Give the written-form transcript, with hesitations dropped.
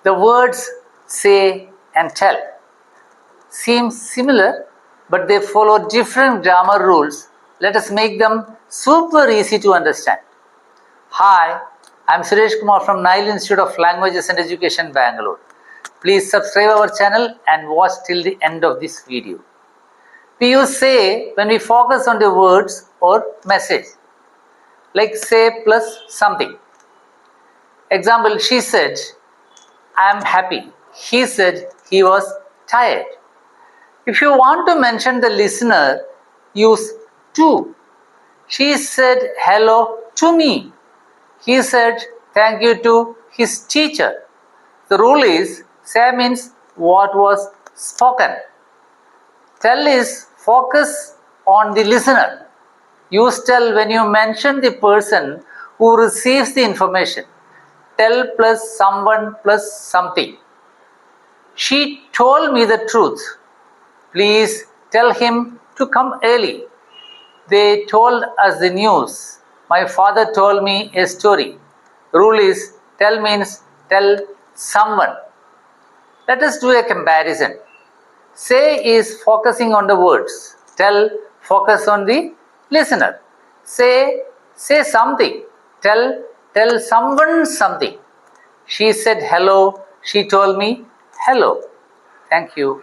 The words say and tell seem similar, but they follow different grammar rules. Let us make them super easy to understand. Hi, I am Suresh Kumar from Nile Institute of Languages and Education, Bangalore. Please subscribe our channel and watch till the end of this video. We use say when we focus on the words or message, like say plus something. Example, she said, I am happy. He said he was tired. If you want to mention the listener, use to. She said hello to me. He said thank you to his teacher. The rule is say means what was spoken. Tell is focus on the listener. Use tell when you mention the person who receives the information. Tell plus someone plus something. She told me the truth. Please tell him to come early. They told us the news. My father told me a story. Rule is tell means tell someone. Let us do a comparison. Say is focusing on the words. Tell focus on the listener. Say something. Tell someone something. She said hello. She told me hello. Thank you.